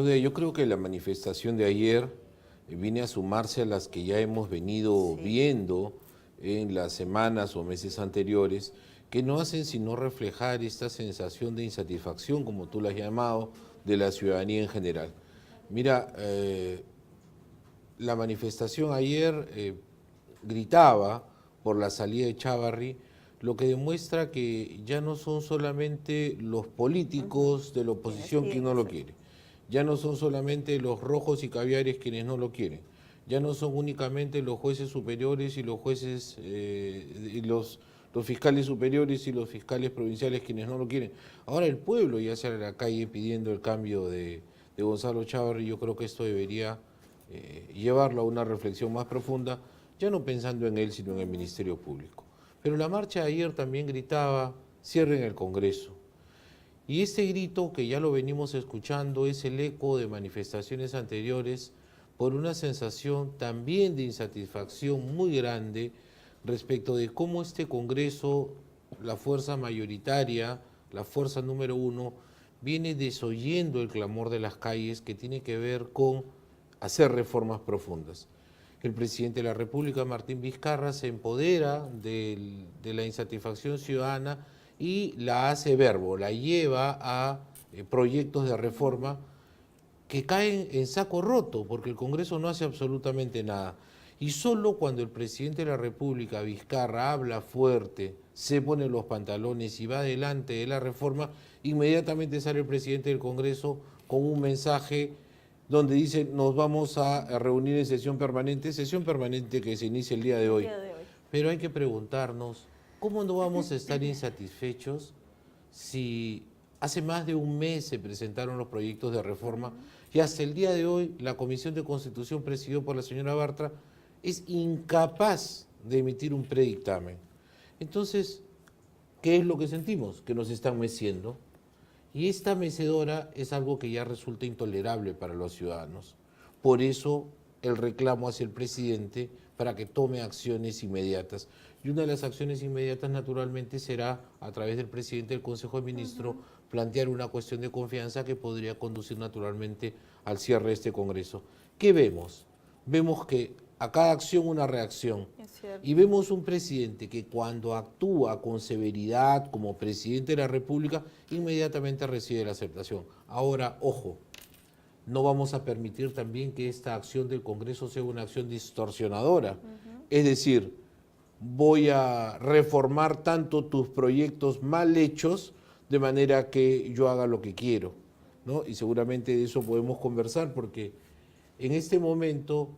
Claudia, yo creo que la manifestación de ayer viene a sumarse a las que ya hemos venido viendo en las semanas o meses anteriores, que no hacen sino reflejar esta sensación de insatisfacción, como tú la has llamado, de la ciudadanía en general. Mira, la manifestación ayer gritaba por la salida de Chávarri, lo que demuestra que ya no son solamente los políticos de la oposición quienes no lo quieren, ya no son solamente los rojos y caviares quienes no lo quieren, ya no son únicamente los jueces superiores y los jueces y los fiscales superiores y los fiscales provinciales quienes no lo quieren. Ahora el pueblo ya sale a la calle pidiendo el cambio de Gonzalo Chávarri. Yo creo que esto debería llevarlo a una reflexión más profunda, ya no pensando en él, sino en el Ministerio Público. Pero la marcha de ayer también gritaba, cierren el Congreso. Y este grito, que ya lo venimos escuchando, es el eco de manifestaciones anteriores por una sensación también de insatisfacción muy grande respecto de cómo este Congreso, la fuerza mayoritaria, la fuerza número uno, viene desoyendo el clamor de las calles que tiene que ver con hacer reformas profundas. El presidente de la República, Martín Vizcarra, se empodera de la insatisfacción ciudadana y la hace verbo, la lleva a proyectos de reforma que caen en saco roto, porque el Congreso no hace absolutamente nada. Y solo cuando el presidente de la República, Vizcarra, habla fuerte, se pone los pantalones y va adelante de la reforma, inmediatamente sale el presidente del Congreso con un mensaje donde dice nos vamos a reunir en sesión permanente que se inicia el día de hoy. Pero hay que preguntarnos, ¿cómo no vamos a estar insatisfechos si hace más de un mes se presentaron los proyectos de reforma y hasta el día de hoy la Comisión de Constitución presidida por la señora Bartra es incapaz de emitir un predictamen? Entonces, ¿qué es lo que sentimos? Que nos están meciendo. Y esta mecedora es algo que ya resulta intolerable para los ciudadanos. Por eso el reclamo hacia el presidente para que tome acciones inmediatas. Y una de las acciones inmediatas naturalmente será, a través del presidente del Consejo de Ministros, plantear una cuestión de confianza que podría conducir naturalmente al cierre de este Congreso. ¿Qué vemos? Vemos que a cada acción una reacción. Y vemos un presidente que cuando actúa con severidad como presidente de la República, inmediatamente recibe la aceptación. Ahora, ojo, no vamos a permitir también que esta acción del Congreso sea una acción distorsionadora. Es decir, voy a reformar tanto tus proyectos mal hechos de manera que yo haga lo que quiero, ¿no? Y seguramente de eso podemos conversar porque en este momento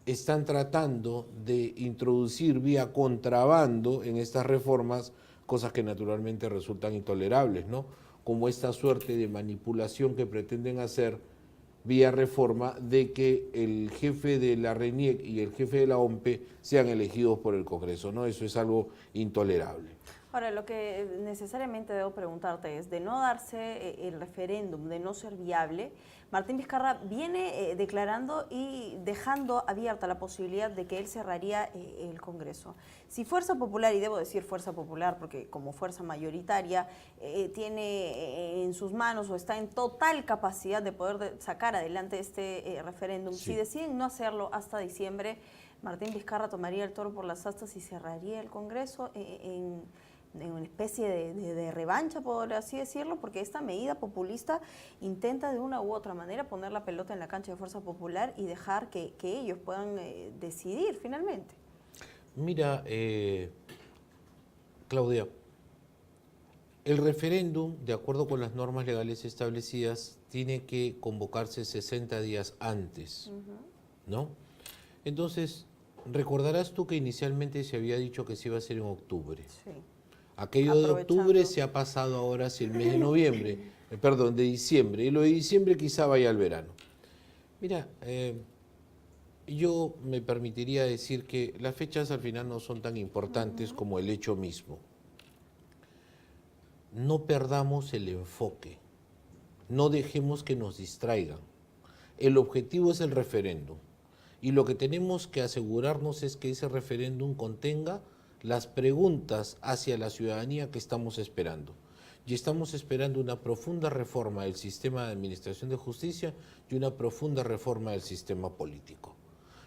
están tratando de introducir vía contrabando en estas reformas cosas que naturalmente resultan intolerables, ¿no? Como esta suerte de manipulación que pretenden hacer vía reforma de que el jefe de la RENIEC y el jefe de la OMPE sean elegidos por el Congreso, ¿no? Eso es algo intolerable. Ahora, lo que necesariamente debo preguntarte es, de no darse el referéndum, de no ser viable, Martín Vizcarra viene declarando y dejando abierta la posibilidad de que él cerraría el Congreso. Si Fuerza Popular, y debo decir Fuerza Popular porque como fuerza mayoritaria tiene en sus manos o está en total capacidad de poder sacar adelante este referéndum, si deciden no hacerlo hasta diciembre, Martín Vizcarra tomaría el toro por las astas y cerraría el Congreso en una especie de revancha, por así decirlo, porque esta medida populista intenta de una u otra manera poner la pelota en la cancha de Fuerza Popular y dejar que ellos puedan decidir finalmente. Mira, Claudia, el referéndum, de acuerdo con las normas legales establecidas, tiene que convocarse 60 días antes, ¿no? Entonces, recordarás tú que inicialmente se había dicho que se iba a hacer en octubre. Sí. Aquello de octubre se ha pasado ahora hacia el mes de noviembre, perdón, de diciembre, y lo de diciembre quizá vaya al verano. Mira, yo me permitiría decir que las fechas al final no son tan importantes como el hecho mismo. No perdamos el enfoque, no dejemos que nos distraigan. El objetivo es el referéndum y lo que tenemos que asegurarnos es que ese referéndum contenga las preguntas hacia la ciudadanía que estamos esperando. y estamos esperando una profunda reforma del sistema de administración de justicia y una profunda reforma del sistema político.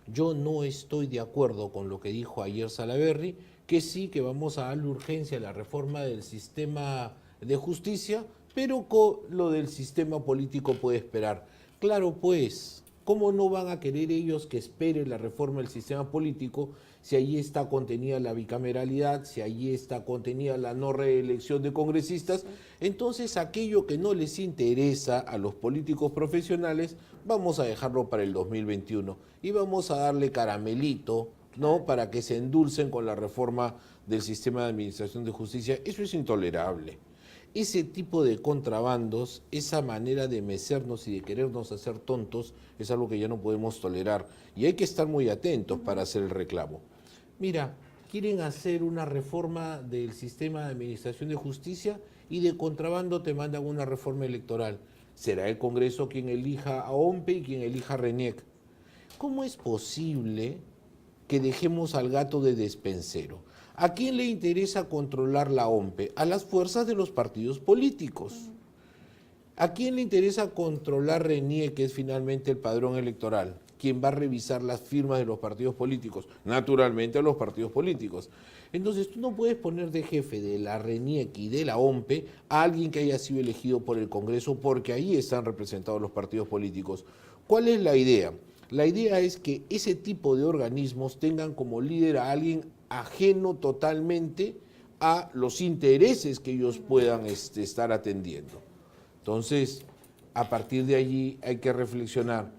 Yo no estoy de acuerdo con lo que dijo ayer Salaverry, que sí que vamos a darle urgencia a la reforma del sistema de justicia, pero con lo del sistema político puede esperar. Claro, pues, ¿cómo no van a querer ellos que espere la reforma del sistema político si allí está contenida la bicameralidad, si allí está contenida la no reelección de congresistas? Sí. Entonces, aquello que no les interesa a los políticos profesionales, vamos a dejarlo para el 2021 y vamos a darle caramelito, ¿no? Para que se endulcen con la reforma del sistema de administración de justicia. Eso es intolerable. Ese tipo de contrabandos, esa manera de mecernos y de querernos hacer tontos, es algo que ya no podemos tolerar. Y hay que estar muy atentos para hacer el reclamo. Mira, quieren hacer una reforma del sistema de administración de justicia y de contrabando te mandan una reforma electoral. Será el Congreso quien elija a OMPE y quien elija a RENIEC. ¿Cómo es posible que dejemos al gato de despensero? ¿A quién le interesa controlar la OMPE? A las fuerzas de los partidos políticos. ¿A quién le interesa controlar RENIEC, que es finalmente el padrón electoral? ¿Quién va a revisar las firmas de los partidos políticos? Naturalmente a los partidos políticos. Entonces tú no puedes poner de jefe de la RENIEC y de la OMPE a alguien que haya sido elegido por el Congreso, porque ahí están representados los partidos políticos. ¿Cuál es la idea? La idea es que ese tipo de organismos tengan como líder a alguien ajeno totalmente a los intereses que ellos puedan estar atendiendo. Entonces, a partir de allí hay que reflexionar.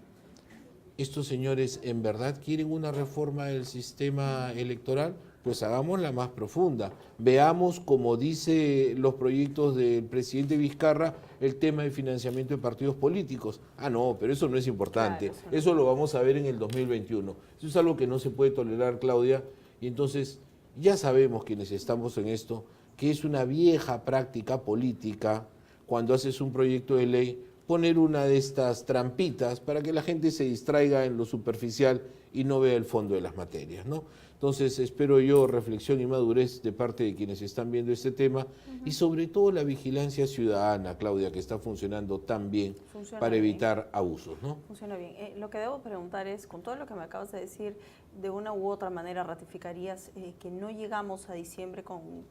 ¿Estos señores en verdad quieren una reforma del sistema electoral? Pues hagámosla más profunda. Veamos, como dice los proyectos del presidente Vizcarra, el tema de financiamiento de partidos políticos. Ah, no, pero eso no es importante. Claro, eso lo vamos a ver en el 2021. Eso es algo que no se puede tolerar, Claudia. Y entonces ya sabemos quienes estamos en esto, que es una vieja práctica política, cuando haces un proyecto de ley, poner una de estas trampitas para que la gente se distraiga en lo superficial y no vea el fondo de las materias, ¿no? Entonces espero yo reflexión y madurez de parte de quienes están viendo este tema y sobre todo la vigilancia ciudadana, Claudia, que está funcionando tan bien para evitar abusos, ¿no? Funciona bien. Lo que debo preguntar es, con todo lo que me acabas de decir, ¿de una u otra manera ratificarías que no llegamos a diciembre con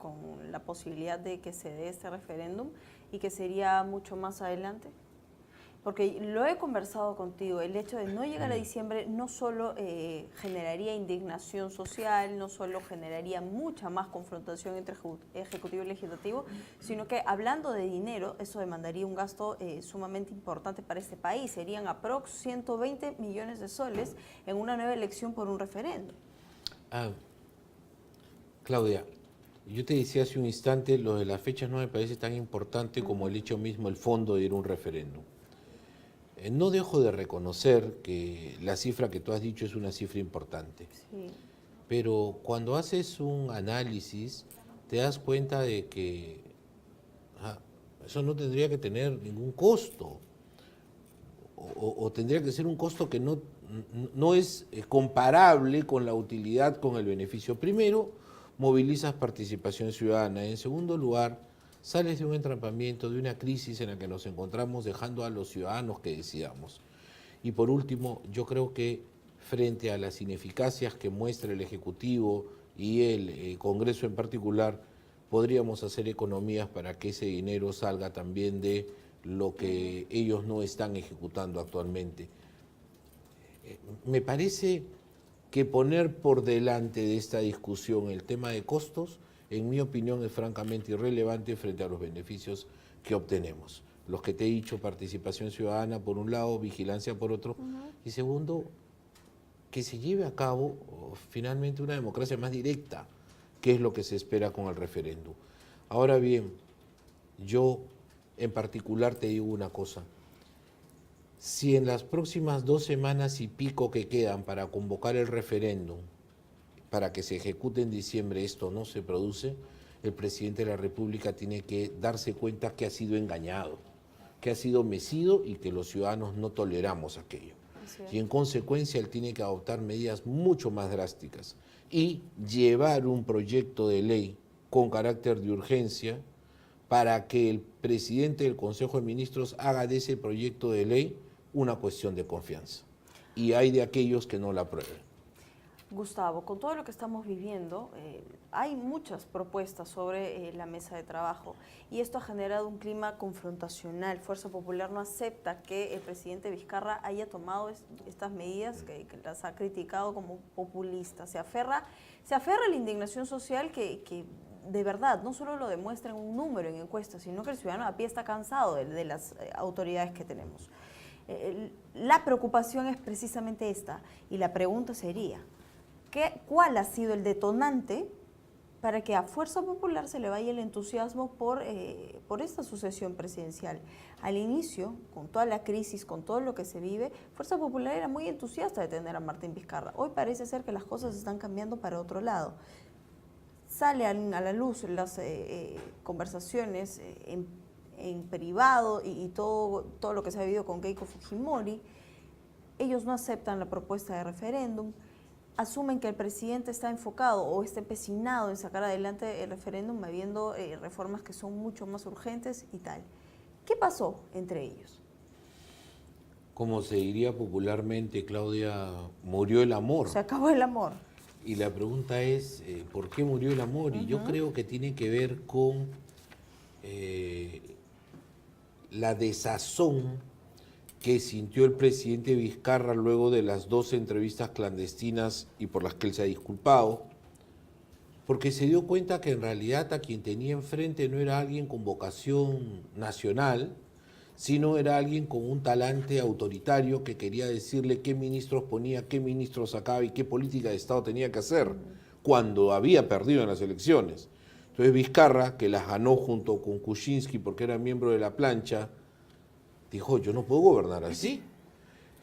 la posibilidad de que se dé este referéndum y que sería mucho más adelante? Porque lo he conversado contigo, el hecho de no llegar a diciembre no solo generaría indignación social, no solo generaría mucha más confrontación entre Ejecutivo y Legislativo, sino que hablando de dinero, eso demandaría un gasto sumamente importante para este país. Serían aprox 120 millones de soles en una nueva elección por un referéndum. Claudia, yo te decía hace un instante, lo de las fechas no me parece tan importante como el hecho mismo, el fondo de ir a un referéndum. No dejo de reconocer que la cifra que tú has dicho es una cifra importante, sí. Pero cuando haces un análisis te das cuenta de que eso no tendría que tener ningún costo o tendría que ser un costo que no es comparable con la utilidad, con el beneficio. Primero, movilizas participación ciudadana. En segundo lugar, sales de un entrampamiento, de una crisis en la que nos encontramos, dejando a los ciudadanos que decidamos. Y por último, yo creo que frente a las ineficacias que muestra el Ejecutivo y el Congreso en particular, podríamos hacer economías para que ese dinero salga también de lo que ellos no están ejecutando actualmente. Me parece que poner por delante de esta discusión el tema de costos, en mi opinión, es francamente irrelevante frente a los beneficios que obtenemos. Los que te he dicho, participación ciudadana por un lado, vigilancia por otro, y segundo, que se lleve a cabo finalmente una democracia más directa, que es lo que se espera con el referéndum. Ahora bien, yo en particular te digo una cosa. Si en las próximas 2 semanas y pico que quedan para convocar el referéndum, para que se ejecute en diciembre, esto no se produce, el presidente de la República tiene que darse cuenta que ha sido engañado, que ha sido mecido y que los ciudadanos no toleramos aquello. Y en consecuencia él tiene que adoptar medidas mucho más drásticas y llevar un proyecto de ley con carácter de urgencia para que el presidente del Consejo de Ministros haga de ese proyecto de ley una cuestión de confianza. Y hay de aquellos que no la aprueben. Gustavo, con todo lo que estamos viviendo, hay muchas propuestas sobre la mesa de trabajo y esto ha generado un clima confrontacional. Fuerza Popular no acepta que el presidente Vizcarra haya tomado estas medidas que las ha criticado como populistas. Se aferra a la indignación social que de verdad no solo lo demuestra en un número en encuestas, sino que el ciudadano a pie está cansado de las autoridades que tenemos. La preocupación es precisamente esta y la pregunta sería, ¿cuál ha sido el detonante para que a Fuerza Popular se le vaya el entusiasmo por esta sucesión presidencial? Al inicio, con toda la crisis, con todo lo que se vive, Fuerza Popular era muy entusiasta de tener a Martín Vizcarra. Hoy parece ser que las cosas están cambiando para otro lado. Sale a la luz las conversaciones en privado y todo lo que se ha vivido con Keiko Fujimori. Ellos no aceptan la propuesta de referéndum. Asumen que el presidente está enfocado o está empecinado en sacar adelante el referéndum, habiendo reformas que son mucho más urgentes y tal. ¿Qué pasó entre ellos? Como se diría popularmente, Claudia, murió el amor. Se acabó el amor. Y la pregunta es, ¿por qué murió el amor? Y yo creo que tiene que ver con la desazón que sintió el presidente Vizcarra luego de las 12 entrevistas clandestinas y por las que él se ha disculpado, porque se dio cuenta que en realidad a quien tenía enfrente no era alguien con vocación nacional, sino era alguien con un talante autoritario que quería decirle qué ministros ponía, qué ministros sacaba y qué política de Estado tenía que hacer cuando había perdido en las elecciones. Entonces Vizcarra, que las ganó junto con Kuczynski porque era miembro de la plancha, dijo, yo no puedo gobernar así.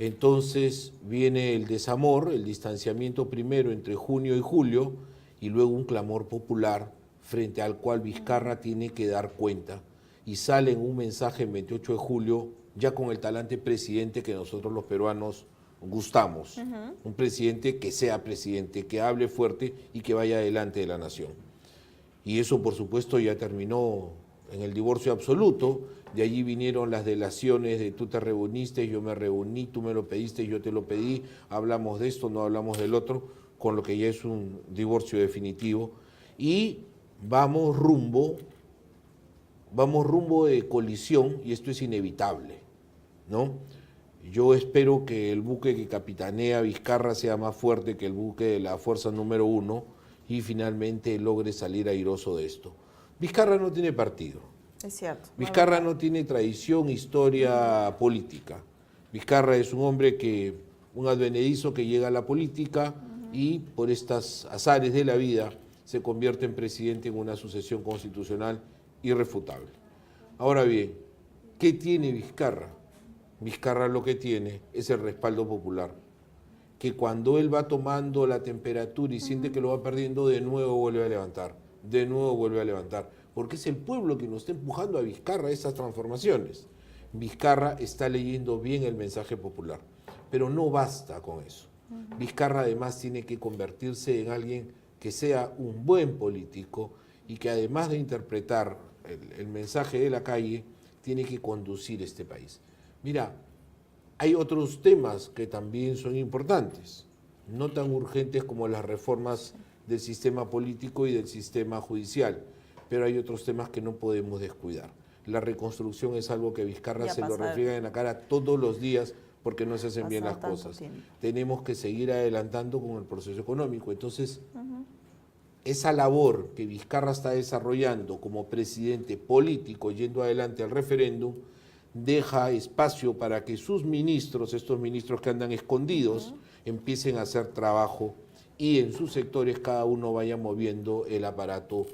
Entonces viene el desamor, el distanciamiento primero entre junio y julio y luego un clamor popular frente al cual Vizcarra tiene que dar cuenta. Y sale en un mensaje el 28 de julio ya con el talante presidente que nosotros los peruanos gustamos. Un presidente que sea presidente, que hable fuerte y que vaya adelante de la nación. Y eso por supuesto ya terminó en el divorcio absoluto. De allí vinieron las delaciones de tú te reuniste, yo me reuní, tú me lo pediste, yo te lo pedí, hablamos de esto, no hablamos del otro, con lo que ya es un divorcio definitivo. Y vamos rumbo de colisión y esto es inevitable, ¿no? Yo espero que el buque que capitanea Vizcarra sea más fuerte que el buque de la fuerza número 1 y finalmente logre salir airoso de esto. Vizcarra no tiene partido. Es cierto. Vizcarra no tiene tradición, historia política. Vizcarra es un hombre un advenedizo que llega a la política y por estos azares de la vida se convierte en presidente en una sucesión constitucional irrefutable. Ahora bien, ¿qué tiene Vizcarra? Vizcarra lo que tiene es el respaldo popular, que cuando él va tomando la temperatura y siente que lo va perdiendo, de nuevo vuelve a levantar, porque es el pueblo que nos está empujando a Vizcarra a estas transformaciones. Vizcarra está leyendo bien el mensaje popular, pero no basta con eso. Vizcarra además tiene que convertirse en alguien que sea un buen político y que además de interpretar el mensaje de la calle, tiene que conducir este país. Mira, hay otros temas que también son importantes, no tan urgentes como las reformas del sistema político y del sistema judicial, pero hay otros temas que no podemos descuidar. La reconstrucción es algo que Vizcarra se lo refriega en la cara todos los días porque no se hacen bien las cosas. Tenemos que seguir adelantando con el proceso económico. Entonces, esa labor que Vizcarra está desarrollando como presidente político yendo adelante al referéndum, deja espacio para que sus ministros, estos ministros que andan escondidos, empiecen a hacer trabajo y en sus sectores cada uno vaya moviendo el aparato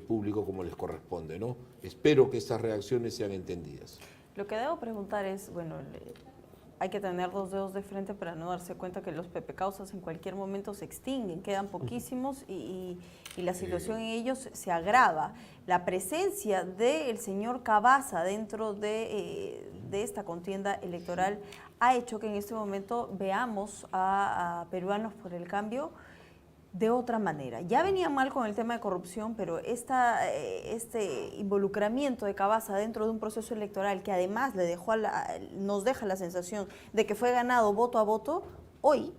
público como les corresponde, ¿no? Espero que estas reacciones sean entendidas. Lo que debo preguntar es, bueno, hay que tener dos dedos de frente para no darse cuenta que los pepecausas en cualquier momento se extinguen, quedan poquísimos y la situación en ellos se agrava. La presencia del señor Cavazza dentro de esta contienda electoral ha hecho que en este momento veamos a Peruanos por el Cambio de otra manera. Ya venía mal con el tema de corrupción, pero este involucramiento de Cavazza dentro de un proceso electoral que además nos deja la sensación de que fue ganado voto a voto, hoy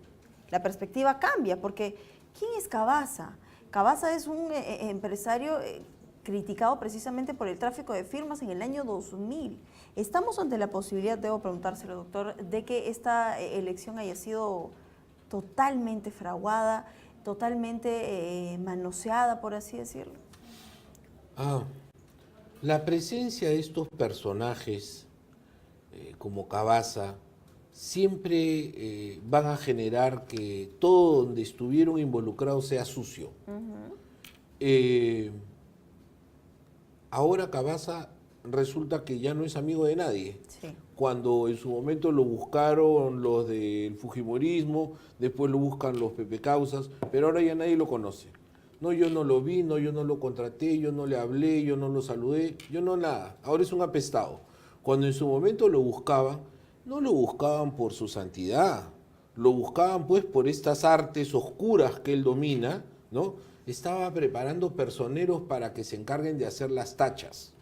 la perspectiva cambia, porque ¿quién es Cavazza? Cavazza es un empresario criticado precisamente por el tráfico de firmas en el año 2000. ¿Estamos ante la posibilidad, debo preguntárselo, doctor, de que esta elección haya sido totalmente fraguada, totalmente manoseada, por así decirlo? La presencia de estos personajes como Cavazza siempre van a generar que todo donde estuvieron involucrados sea sucio. Ahora Cavazza resulta que ya no es amigo de nadie. Sí. Cuando en su momento lo buscaron los del fujimorismo, después lo buscan los pepecausas, pero ahora ya nadie lo conoce. No, yo no lo vi, no, yo no lo contraté, yo no le hablé, yo no lo saludé, yo no nada. Ahora es un apestado. Cuando en su momento lo buscaban, no lo buscaban por su santidad, lo buscaban pues por estas artes oscuras que él domina, ¿no? Estaba preparando personeros para que se encarguen de hacer las tachas,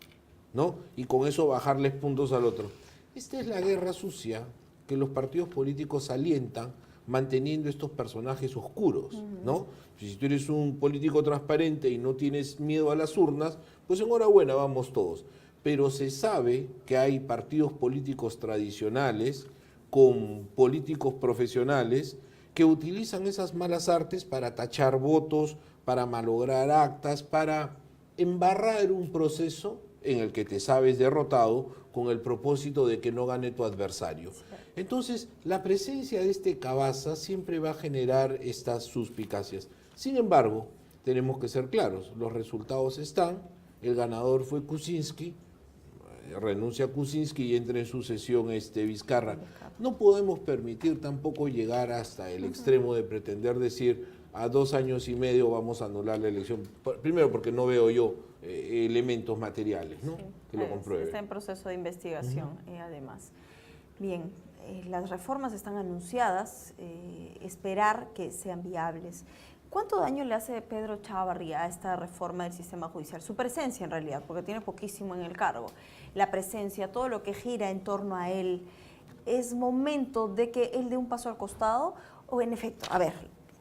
¿no? Y con eso bajarles puntos al otro. Esta es la guerra sucia que los partidos políticos alientan manteniendo estos personajes oscuros, ¿no? Si tú eres un político transparente y no tienes miedo a las urnas, pues enhorabuena, vamos todos. Pero se sabe que hay partidos políticos tradicionales con políticos profesionales que utilizan esas malas artes para tachar votos, para malograr actas, para embarrar un proceso en el que te sabes derrotado con el propósito de que no gane tu adversario. Entonces, la presencia de este Cavazza siempre va a generar estas suspicacias. Sin embargo, tenemos que ser claros, los resultados están, el ganador fue Kuczynski, renuncia Kuczynski y entra en sucesión Vizcarra. No podemos permitir tampoco llegar hasta el extremo de pretender decir a 2 años y medio vamos a anular la elección. Primero porque no veo yo elementos materiales, ¿no? Sí, que lo comprueben. está en proceso de investigación, además. Bien, las reformas están anunciadas, esperar que sean viables. ¿Cuánto daño le hace Pedro Chavarría a esta reforma del sistema judicial? Su presencia, en realidad, porque tiene poquísimo en el cargo. La presencia, todo lo que gira en torno a él, ¿es momento de que él dé un paso al costado? O en efecto, a ver,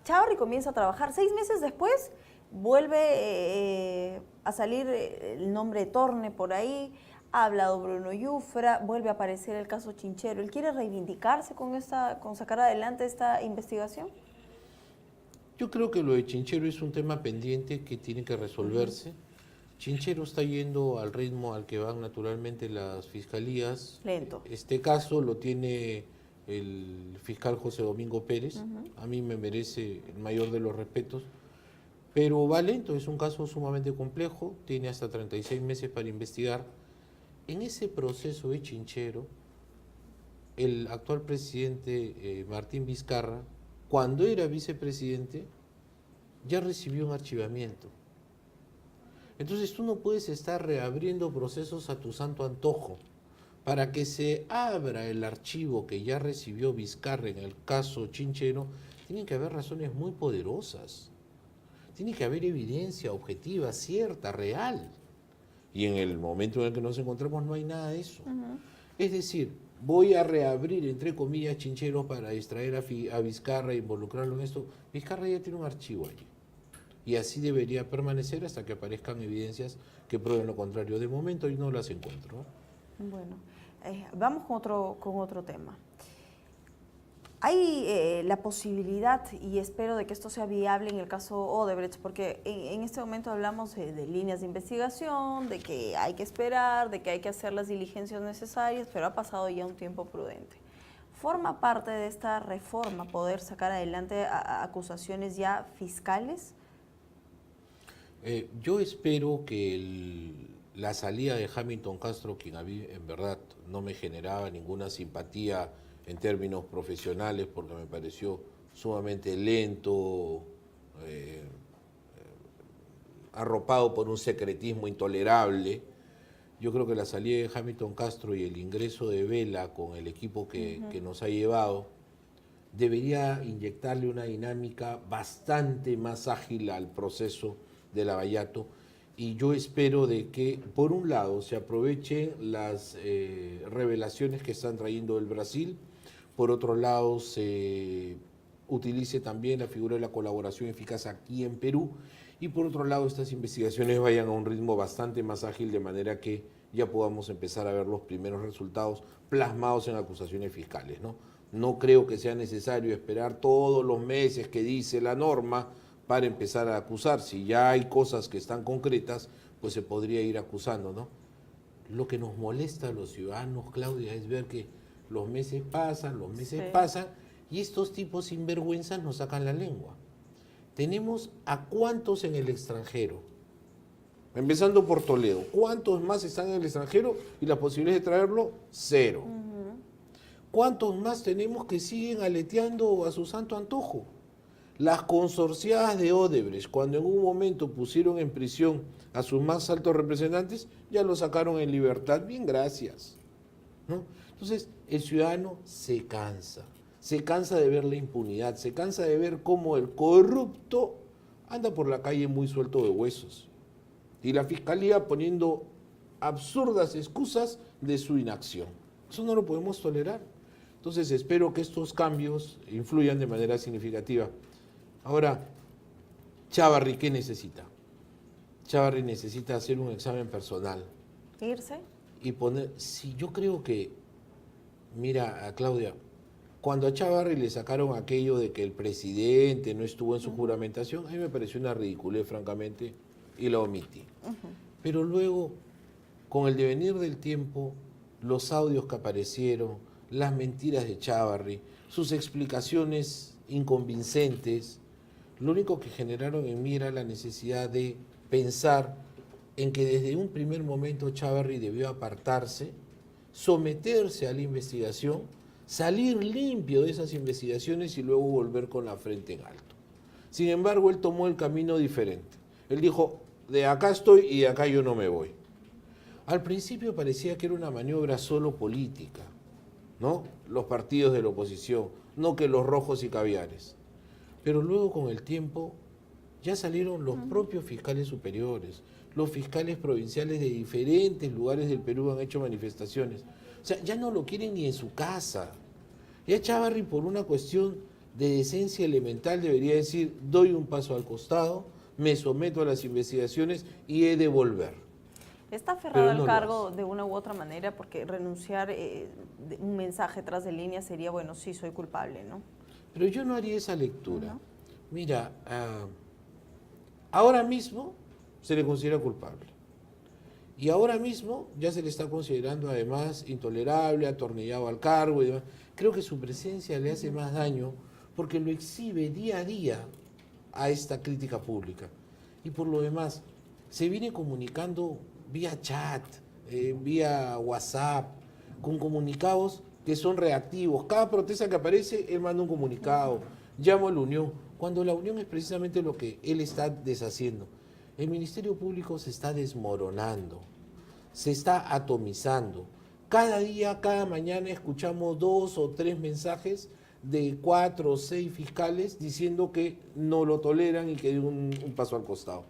Chavarri comienza a trabajar, 6 meses después vuelve a salir el nombre de Torne por ahí, ha hablado Bruno Yufra, vuelve a aparecer el caso Chinchero. ¿Él quiere reivindicarse con sacar adelante esta investigación? Yo creo que lo de Chinchero es un tema pendiente que tiene que resolverse. Chinchero está yendo al ritmo al que van naturalmente las fiscalías. Lento. Este caso lo tiene el fiscal José Domingo Pérez. A mí me merece el mayor de los respetos. Pero va lento, es un caso sumamente complejo, tiene hasta 36 meses para investigar. En ese proceso de Chinchero, el actual presidente Martín Vizcarra, cuando era vicepresidente, ya recibió un archivamiento. Entonces tú no puedes estar reabriendo procesos a tu santo antojo. Para que se abra el archivo que ya recibió Vizcarra en el caso Chinchero, tienen que haber razones muy poderosas. Tiene que haber evidencia objetiva, cierta, real. Y en el momento en el que nos encontramos no hay nada de eso. Es decir, voy a reabrir, entre comillas, Chinchero para distraer a Vizcarra e involucrarlo en esto. Vizcarra ya tiene un archivo allí. Y así debería permanecer hasta que aparezcan evidencias que prueben lo contrario. De momento yo no las encuentro. Bueno, vamos con otro tema. Hay la posibilidad, y espero de que esto sea viable en el caso Odebrecht, porque en este momento hablamos de líneas de investigación, de que hay que esperar, de que hay que hacer las diligencias necesarias, pero ha pasado ya un tiempo prudente. ¿Forma parte de esta reforma poder sacar adelante acusaciones ya fiscales? Yo espero que la salida de Hamilton Castro, quien a mí en verdad no me generaba ninguna simpatía en términos profesionales, porque me pareció sumamente lento, arropado por un secretismo intolerable. Yo creo que la salida de Hamilton Castro y el ingreso de Vela con el equipo que nos ha llevado debería inyectarle una dinámica bastante más ágil al proceso de Lavallato, y yo espero de que, por un lado, se aprovechen las revelaciones que están trayendo el Brasil, por otro lado, se utilice también la figura de la colaboración eficaz aquí en Perú, y por otro lado, estas investigaciones vayan a un ritmo bastante más ágil, de manera que ya podamos empezar a ver los primeros resultados plasmados en acusaciones fiscales, ¿no? No creo que sea necesario esperar todos los meses que dice la norma para empezar a acusar. Si ya hay cosas que están concretas, pues se podría ir acusando, ¿no? Lo que nos molesta a los ciudadanos, Claudia, es ver que los meses pasan, y estos tipos sinvergüenzas nos sacan la lengua. Tenemos a cuántos en el extranjero, empezando por Toledo. ¿Cuántos más están en el extranjero y las posibilidades de traerlo? Cero. ¿Cuántos más tenemos que siguen aleteando a su santo antojo? Las consorciadas de Odebrecht, cuando en un momento pusieron en prisión a sus más altos representantes, ya los sacaron en libertad. Bien, gracias, ¿no? Entonces, el ciudadano se cansa de ver la impunidad, se cansa de ver cómo el corrupto anda por la calle muy suelto de huesos. Y la fiscalía poniendo absurdas excusas de su inacción. Eso no lo podemos tolerar. Entonces espero que estos cambios influyan de manera significativa. Ahora, Chávarri, ¿qué necesita? Chávarri necesita hacer un examen personal. ¿Irse? Y poner, sí, yo creo que, mira, Claudia, cuando a Chávarri le sacaron aquello de que el presidente no estuvo en su juramentación, a mí me pareció una ridiculez, francamente, y la omití. Pero luego, con el devenir del tiempo, los audios que aparecieron, las mentiras de Chávarri, sus explicaciones inconvincentes, lo único que generaron en mí era la necesidad de pensar en que desde un primer momento Chávarri debió apartarse, someterse a la investigación, salir limpio de esas investigaciones y luego volver con la frente en alto. Sin embargo, él tomó el camino diferente. Él dijo, de acá estoy y de acá yo no me voy. Al principio parecía que era una maniobra solo política, ¿no? Los partidos de la oposición, no que los rojos y caviares. Pero luego, con el tiempo, ya salieron los propios fiscales superiores, los fiscales provinciales de diferentes lugares del Perú han hecho manifestaciones. O sea, ya no lo quieren ni en su casa. Ya Chávarri, por una cuestión de decencia elemental, debería decir, doy un paso al costado, me someto a las investigaciones y he de volver. Está aferrado al cargo de una u otra manera, porque renunciar, un mensaje tras de línea sería, bueno, sí, soy culpable, ¿no? Pero yo no haría esa lectura. ¿No? Mira, ahora mismo se le considera culpable. Y ahora mismo ya se le está considerando además intolerable, atornillado al cargo y demás. Creo que su presencia le hace más daño porque lo exhibe día a día a esta crítica pública. Y por lo demás, se viene comunicando vía chat, vía WhatsApp, con comunicados que son reactivos. Cada protesta que aparece, él manda un comunicado, llama a la unión, cuando la unión es precisamente lo que él está deshaciendo. El Ministerio Público se está desmoronando, se está atomizando. Cada día, cada mañana escuchamos 2 o 3 mensajes de 4 o 6 fiscales diciendo que no lo toleran y que dé un paso al costado.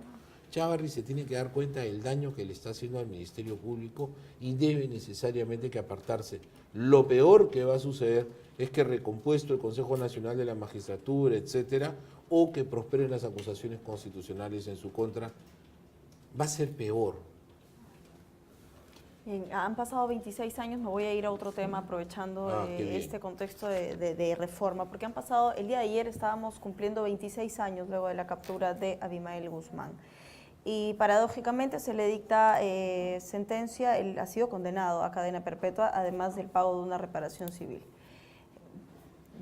Chávarri se tiene que dar cuenta del daño que le está haciendo al Ministerio Público y debe necesariamente que apartarse. Lo peor que va a suceder es que, recompuesto el Consejo Nacional de la Magistratura, etcétera, o que prosperen las acusaciones constitucionales en su contra, va a ser peor. Bien, han pasado 26 años, me voy a ir a otro tema aprovechando este contexto de reforma, porque han pasado, el día de ayer estábamos cumpliendo 26 años luego de la captura de Abimael Guzmán. Y paradójicamente se le dicta sentencia, él ha sido condenado a cadena perpetua, además del pago de una reparación civil.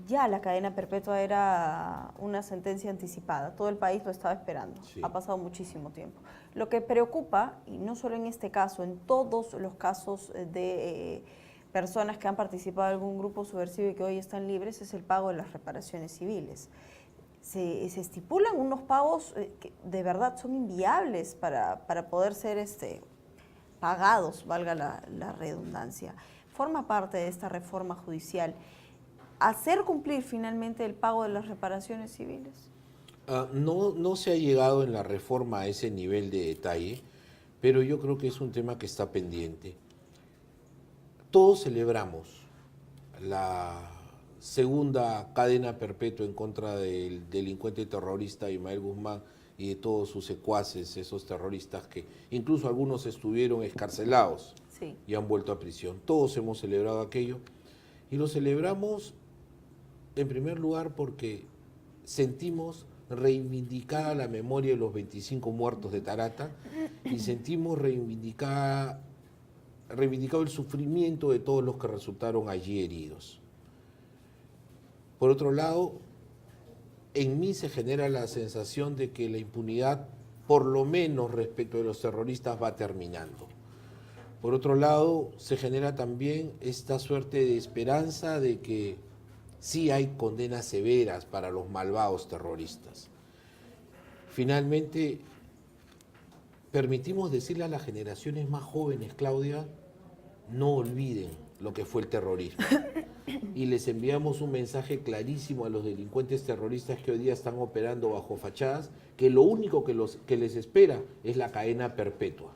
Ya la cadena perpetua era una sentencia anticipada, todo el país lo estaba esperando, sí. Ha pasado muchísimo tiempo. Lo que preocupa, y no solo en este caso, en todos los casos de personas que han participado en algún grupo subversivo y que hoy están libres, es el pago de las reparaciones civiles. Se estipulan unos pagos que de verdad son inviables para poder ser pagados, valga la redundancia. Forma parte de esta reforma judicial. hacer cumplir finalmente el pago de las reparaciones civiles? No se ha llegado en la reforma a ese nivel de detalle, pero yo creo que es un tema que está pendiente. Todos celebramos la segunda cadena perpetua en contra del delincuente terrorista Ismael Guzmán y de todos sus secuaces, esos terroristas que incluso algunos estuvieron excarcelados Sí. y han vuelto a prisión. Todos hemos celebrado aquello y lo celebramos en primer lugar porque sentimos reivindicada la memoria de los 25 muertos de Tarata y sentimos reivindicado el sufrimiento de todos los que resultaron allí heridos. Por otro lado, en mí se genera la sensación de que la impunidad, por lo menos respecto de los terroristas, va terminando. Por otro lado, se genera también esta suerte de esperanza de que sí hay condenas severas para los malvados terroristas. Finalmente, permitimos decirle a las generaciones más jóvenes, Claudia, no olviden lo que fue el terrorismo. Y les enviamos un mensaje clarísimo a los delincuentes terroristas que hoy día están operando bajo fachadas, que lo único que les espera es la cadena perpetua,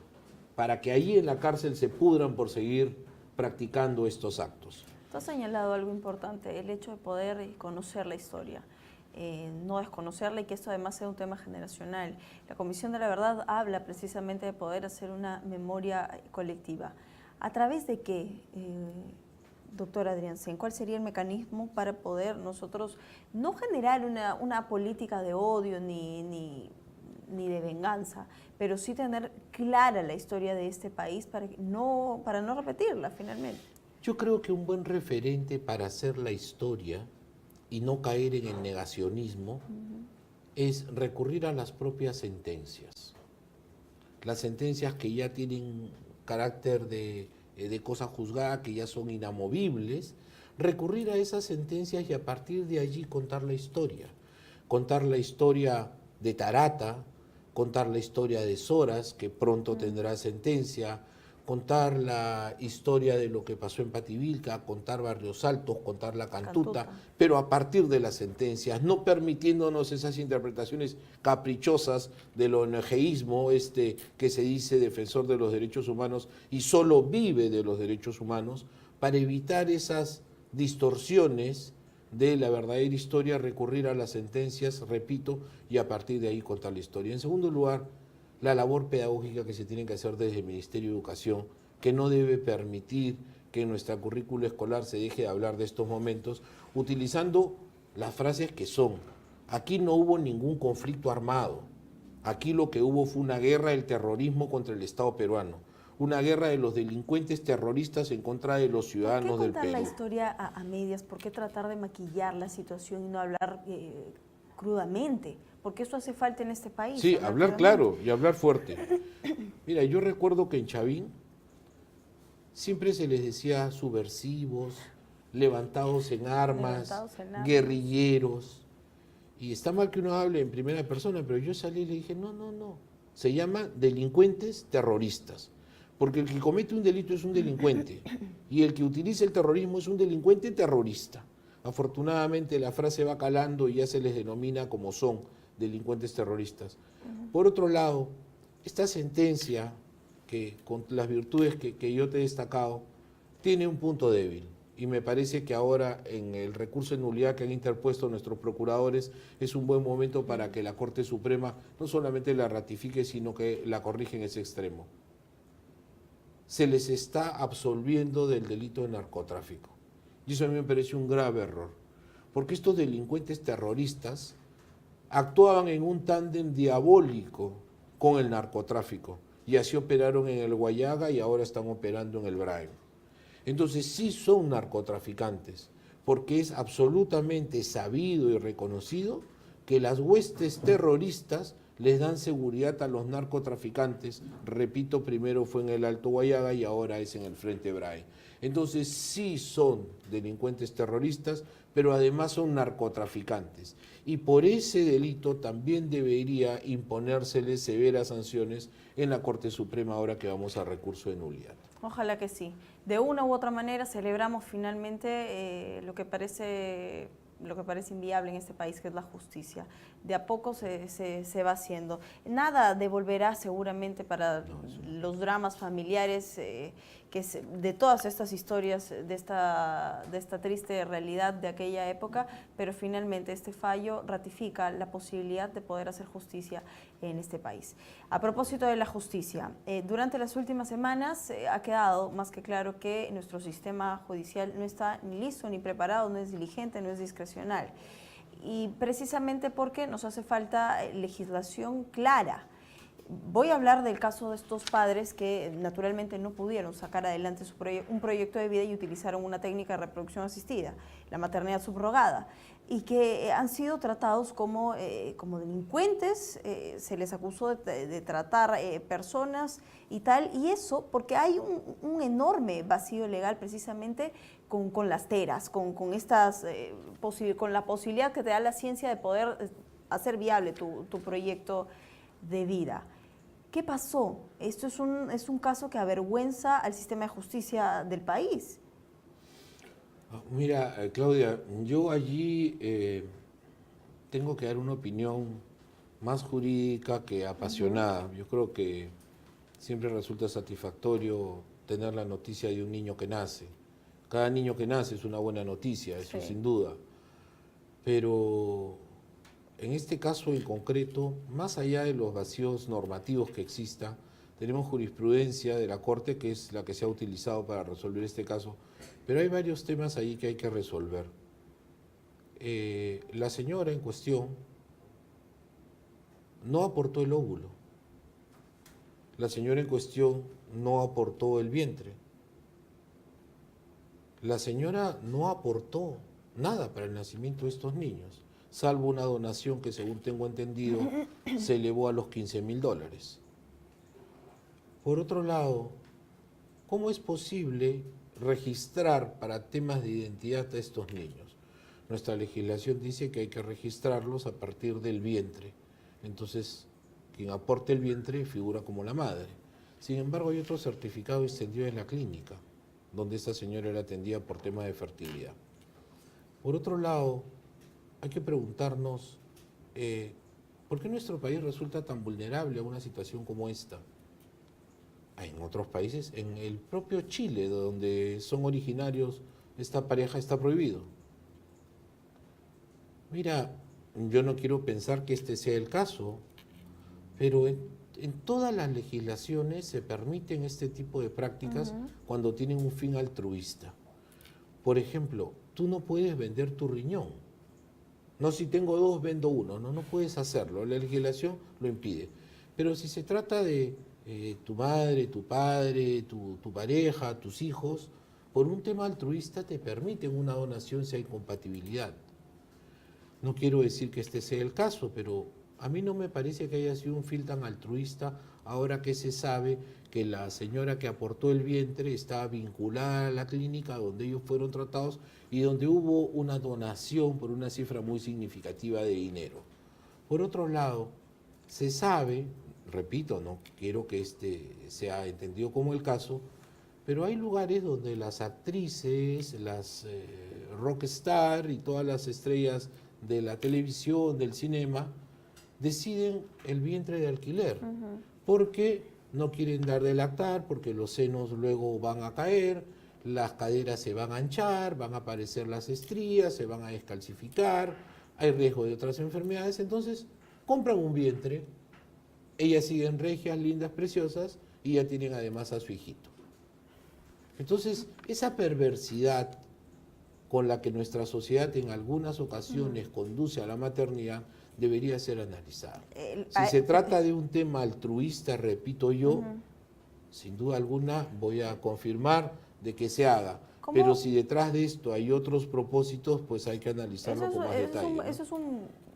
para que allí en la cárcel se pudran por seguir practicando estos actos. Tú has señalado algo importante, el hecho de poder conocer la historia, no desconocerla y que esto además sea un tema generacional. La Comisión de la Verdad habla precisamente de poder hacer una memoria colectiva. ¿A través de qué, doctor Adriansen? ¿Cuál sería el mecanismo para poder nosotros no generar una política de odio ni de venganza, pero sí tener clara la historia de este país para no repetirla finalmente? Yo creo que un buen referente para hacer la historia y no caer en el negacionismo es recurrir a las propias sentencias. Las sentencias que ya tienen carácter de cosa juzgada, que ya son inamovibles, recurrir a esas sentencias y a partir de allí contar la historia. Contar la historia de Tarata, contar la historia de Soras, que pronto tendrá sentencia, contar la historia de lo que pasó en Pativilca, contar Barrios Altos, contar la Cantuta, pero a partir de las sentencias, no permitiéndonos esas interpretaciones caprichosas del ONGismo, que se dice defensor de los derechos humanos y solo vive de los derechos humanos, para evitar esas distorsiones de la verdadera historia, recurrir a las sentencias, repito, y a partir de ahí contar la historia. En segundo lugar, la labor pedagógica que se tiene que hacer desde el Ministerio de Educación, que no debe permitir que en nuestra currícula escolar se deje de hablar de estos momentos, utilizando las frases que son. Aquí no hubo ningún conflicto armado, aquí lo que hubo fue una guerra del terrorismo contra el Estado peruano, una guerra de los delincuentes terroristas en contra de los ciudadanos del Perú. ¿Por qué contar la historia a medias? ¿Por qué tratar de maquillar la situación y no hablar crudamente? Porque eso hace falta en este país. Sí, hablar claro y hablar fuerte. Mira, yo recuerdo que en Chavín siempre se les decía subversivos, levantados en armas, guerrilleros. Y está mal que uno hable en primera persona, pero yo salí y le dije, no, se llama delincuentes terroristas. Porque el que comete un delito es un delincuente y el que utiliza el terrorismo es un delincuente terrorista. Afortunadamente la frase va calando y ya se les denomina como son, delincuentes terroristas. Por otro lado, esta sentencia, que con las virtudes que yo te he destacado, tiene un punto débil. Y me parece que ahora, en el recurso de nulidad que han interpuesto nuestros procuradores, es un buen momento para que la Corte Suprema no solamente la ratifique, sino que la corrija en ese extremo. Se les está absolviendo del delito de narcotráfico. Y eso a mí me parece un grave error. Porque estos delincuentes terroristas actuaban en un tándem diabólico con el narcotráfico y así operaron en el Guayaga y ahora están operando en el Braem. Entonces sí son narcotraficantes, porque es absolutamente sabido y reconocido que las huestes terroristas les dan seguridad a los narcotraficantes. Repito, primero fue en el Alto Guayaga y ahora es en el Frente Brae. Entonces sí son delincuentes terroristas, pero además son narcotraficantes. Y por ese delito también debería imponérseles severas sanciones en la Corte Suprema ahora que vamos a recurso de nulidad. Ojalá que sí. De una u otra manera celebramos finalmente lo que parece inviable en este país, que es la justicia. De a poco se va haciendo. Nada devolverá seguramente para los dramas familiares de todas estas historias, de esta triste realidad de aquella época, pero finalmente este fallo ratifica la posibilidad de poder hacer justicia en este país. A propósito de la justicia, durante las últimas semanas ha quedado más que claro que nuestro sistema judicial no está ni listo ni preparado, no es diligente, no es discrecional. Y precisamente porque nos hace falta legislación clara. Voy a hablar del caso de estos padres que naturalmente no pudieron sacar adelante un proyecto de vida y utilizaron una técnica de reproducción asistida, la maternidad subrogada, y que han sido tratados como delincuentes, se les acusó de tratar personas y tal, y eso porque hay un enorme vacío legal precisamente con las teras, con la posibilidad que te da la ciencia de poder hacer viable tu proyecto de vida. ¿Qué pasó? Esto es un caso que avergüenza al sistema de justicia del país. Mira, Claudia, yo allí tengo que dar una opinión más jurídica que apasionada. Yo creo que siempre resulta satisfactorio tener la noticia de un niño que nace. Cada niño que nace es una buena noticia, eso sin duda. Pero en este caso en concreto, más allá de los vacíos normativos que existan, tenemos jurisprudencia de la Corte, que es la que se ha utilizado para resolver este caso, pero hay varios temas ahí que hay que resolver. La señora en cuestión no aportó el óvulo. La señora en cuestión no aportó el vientre. La señora no aportó nada para el nacimiento de estos niños, salvo una donación que, según tengo entendido, se elevó a los $15.000. Por otro lado, ¿cómo es posible registrar para temas de identidad a estos niños? Nuestra legislación dice que hay que registrarlos a partir del vientre. Entonces, quien aporte el vientre figura como la madre. Sin embargo, hay otro certificado extendido en la clínica, donde esta señora era atendida por temas de fertilidad. Por otro lado, hay que preguntarnos, ¿por qué nuestro país resulta tan vulnerable a una situación como esta? En otros países, en el propio Chile, donde son originarios, esta pareja está prohibido. Mira, yo no quiero pensar que este sea el caso, pero en todas las legislaciones se permiten este tipo de prácticas cuando tienen un fin altruista. Por ejemplo, tú no puedes vender tu riñón. No, si tengo dos, vendo uno. No puedes hacerlo. La legislación lo impide. Pero si se trata de tu madre, tu padre, tu pareja, tus hijos, por un tema altruista te permiten una donación si hay compatibilidad. No quiero decir que este sea el caso, pero a mí no me parece que haya sido un fin tan altruista ahora que se sabe que la señora que aportó el vientre estaba vinculada a la clínica donde ellos fueron tratados y donde hubo una donación por una cifra muy significativa de dinero. Por otro lado, se sabe, repito, no quiero que este sea entendido como el caso, pero hay lugares donde las actrices, las rockstar y todas las estrellas de la televisión, del cinema, deciden el vientre de alquiler, porque no quieren dar de lactar, porque los senos luego van a caer, las caderas se van a anchar, van a aparecer las estrías, se van a descalcificar, hay riesgo de otras enfermedades, entonces compran un vientre, ellas siguen regias, lindas, preciosas, y ya tienen además a su hijito. Entonces, esa perversidad con la que nuestra sociedad en algunas ocasiones conduce a la maternidad debería ser analizada. Si se trata de un tema altruista, repito yo, sin duda alguna voy a confirmar de que se haga. ¿Cómo? Pero si detrás de esto hay otros propósitos, pues hay que analizarlo con más detalle, ¿no? Eso es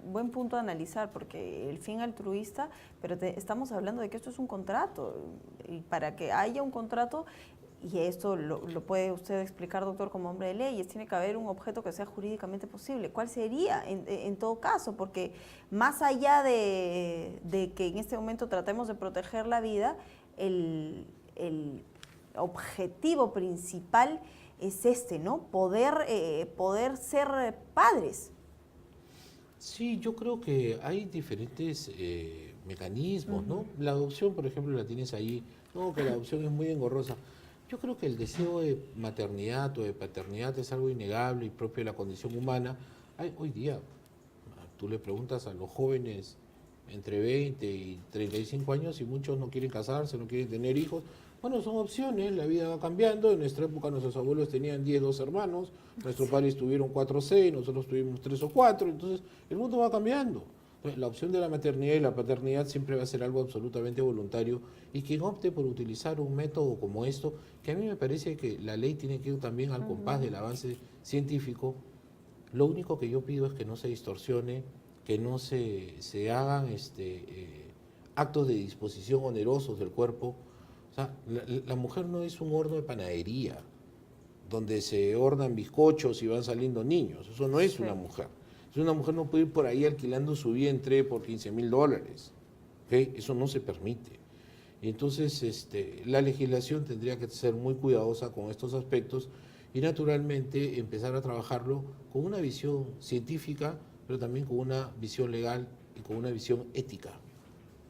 buen punto de analizar, porque el fin altruista, pero estamos hablando de que esto es un contrato, y para que haya un contrato, y esto lo puede usted explicar, doctor, como hombre de leyes, tiene que haber un objeto que sea jurídicamente posible. ¿Cuál sería en todo caso? Porque más allá de que en este momento tratemos de proteger la vida, el objetivo principal es este, ¿no? Poder ser padres. Sí, yo creo que hay diferentes mecanismos, ¿no? La adopción, por ejemplo, la tienes ahí, no, que la adopción es muy engorrosa. Yo creo que el deseo de maternidad o de paternidad es algo innegable y propio de la condición humana. Hoy día, tú le preguntas a los jóvenes entre 20 y 35 años y muchos no quieren casarse, no quieren tener hijos. Bueno, son opciones, la vida va cambiando. En nuestra época nuestros abuelos tenían 10, 12 hermanos, nuestros padres tuvieron 4 o 6, nosotros tuvimos 3 o 4, entonces el mundo va cambiando. Entonces, la opción de la maternidad y la paternidad siempre va a ser algo absolutamente voluntario, y quien opte por utilizar un método como esto, que a mí me parece que la ley tiene que ir también al compás del avance científico, lo único que yo pido es que no se distorsione, que no se hagan actos de disposición onerosos del cuerpo. O sea, la mujer no es un horno de panadería donde se hornan bizcochos y van saliendo niños. Eso no es una mujer. Una mujer no puede ir por ahí alquilando su vientre por $15,000. ¿Okay? Eso no se permite. Y entonces la legislación tendría que ser muy cuidadosa con estos aspectos y naturalmente empezar a trabajarlo con una visión científica, pero también con una visión legal y con una visión ética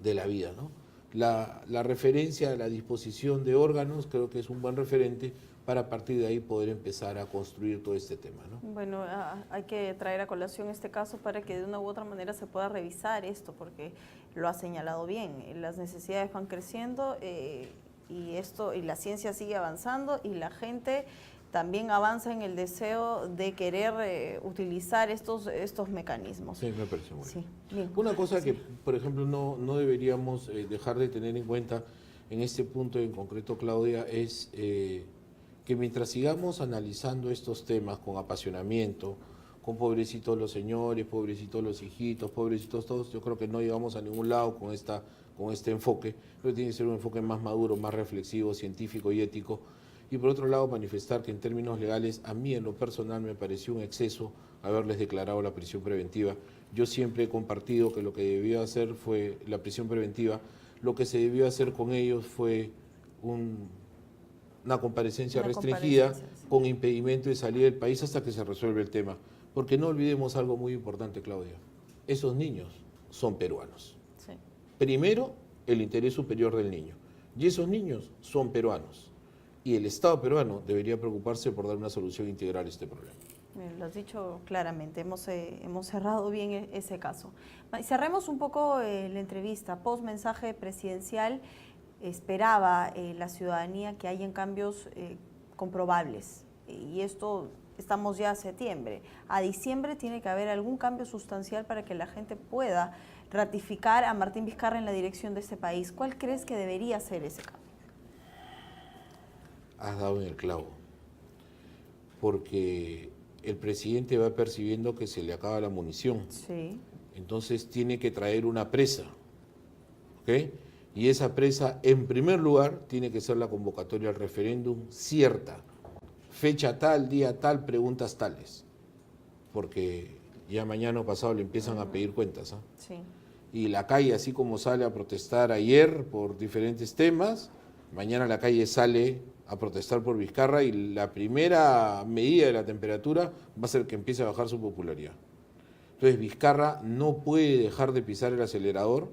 de la vida, ¿no? La referencia a la disposición de órganos creo que es un buen referente para a partir de ahí poder empezar a construir todo este tema, ¿no? Bueno, hay que traer a colación este caso para que de una u otra manera se pueda revisar esto, porque lo ha señalado bien, las necesidades van creciendo y la ciencia sigue avanzando y la gente también avanza en el deseo de querer utilizar estos mecanismos. Sí, me parece muy sí, bien. bien. Una cosa que, por ejemplo, no deberíamos dejar de tener en cuenta en este punto en concreto, Claudia, es que mientras sigamos analizando estos temas con apasionamiento, con pobrecitos los señores, pobrecitos los hijitos, pobrecitos todos, yo creo que no llegamos a ningún lado con este enfoque. Creo que tiene que ser un enfoque más maduro, más reflexivo, científico y ético. Y por otro lado, manifestar que en términos legales, a mí en lo personal me pareció un exceso haberles declarado la prisión preventiva. Yo siempre he compartido que lo que debió hacer fue la prisión preventiva. Lo que se debió hacer con ellos fue una comparecencia restringida con impedimento de salir del país hasta que se resuelve el tema. Porque no olvidemos algo muy importante, Claudia. Esos niños son peruanos. Sí. Primero, el interés superior del niño. Y esos niños son peruanos. Y el Estado peruano debería preocuparse por dar una solución integral a este problema. Lo has dicho claramente, hemos cerrado bien ese caso. Cerremos un poco la entrevista. Post mensaje presidencial, esperaba la ciudadanía que hayan cambios comprobables. Y esto, estamos ya a septiembre. A diciembre tiene que haber algún cambio sustancial para que la gente pueda ratificar a Martín Vizcarra en la dirección de este país. ¿Cuál crees que debería ser ese cambio? Has dado en el clavo, porque el presidente va percibiendo que se le acaba la munición. Sí. Entonces tiene que traer una presa, ¿ok? Y esa presa, en primer lugar, tiene que ser la convocatoria al referéndum cierta. Fecha tal, día tal, preguntas tales. Porque ya mañana o pasado le empiezan a pedir cuentas, ¿eh? Sí. Y la calle, así como sale a protestar ayer por diferentes temas, mañana la calle sale a protestar por Vizcarra y la primera medida de la temperatura va a ser que empiece a bajar su popularidad. Entonces Vizcarra no puede dejar de pisar el acelerador,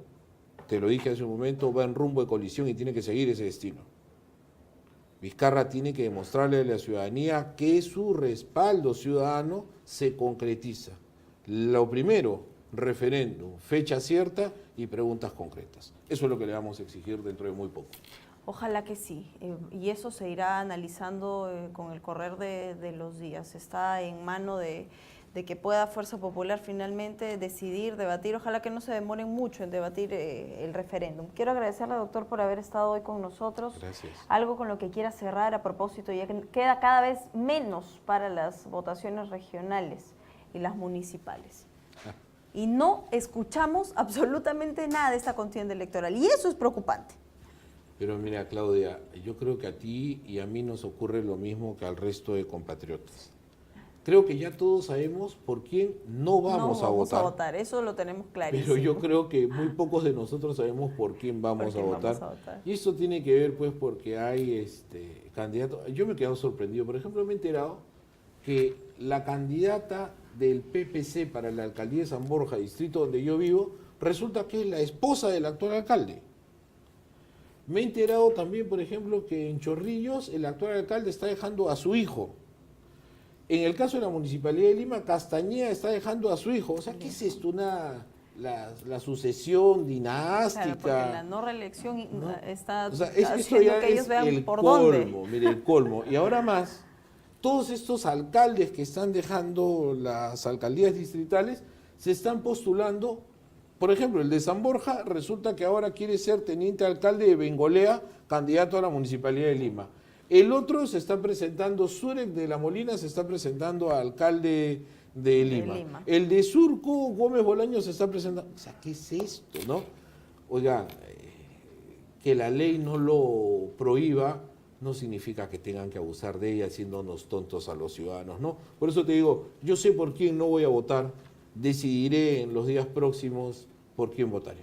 te lo dije hace un momento, va en rumbo de colisión y tiene que seguir ese destino. Vizcarra tiene que demostrarle a la ciudadanía que su respaldo ciudadano se concretiza. Lo primero, referéndum, fecha cierta y preguntas concretas. Eso es lo que le vamos a exigir dentro de muy poco. Ojalá que sí, y eso se irá analizando con el correr de los días. Está en mano de que pueda Fuerza Popular finalmente decidir, debatir. Ojalá que no se demoren mucho en debatir el referéndum. Quiero agradecerle, doctor, por haber estado hoy con nosotros. Gracias. Algo con lo que quiera cerrar a propósito, ya que queda cada vez menos para las votaciones regionales y las municipales. y no escuchamos absolutamente nada de esta contienda electoral. Y eso es preocupante. Pero mira, Claudia, yo creo que a ti y a mí nos ocurre lo mismo que al resto de compatriotas. Creo que ya todos sabemos por quién no vamos a votar. Eso lo tenemos clarísimo. Pero yo creo que muy pocos de nosotros sabemos por quién vamos a votar. Y eso tiene que ver pues porque hay candidatos. Yo me he quedado sorprendido. Por ejemplo, me he enterado que la candidata del PPC para la alcaldía de San Borja, distrito donde yo vivo, resulta que es la esposa del actual alcalde. Me he enterado también, por ejemplo, que en Chorrillos el actual alcalde está dejando a su hijo. En el caso de la Municipalidad de Lima, Castañeda está dejando a su hijo. O sea, ¿qué es esto? La sucesión dinástica. Claro, porque la no reelección ¿no? está o sea, haciendo ya que ellos es vean el por colmo, dónde. mire, el colmo. Y ahora más, todos estos alcaldes que están dejando las alcaldías distritales se están postulando. Por ejemplo, el de San Borja resulta que ahora quiere ser teniente alcalde de Bengolea, candidato a la Municipalidad de Lima. El otro se está presentando, Surek de la Molina se está presentando a alcalde de Lima. El de Surco, Gómez Bolaño se está presentando. O sea, ¿qué es esto, no? Oiga, que la ley no lo prohíba no significa que tengan que abusar de ella haciéndonos tontos a los ciudadanos, ¿no? Por eso te digo, yo sé por quién no voy a votar, decidiré en los días próximos por quién votaré.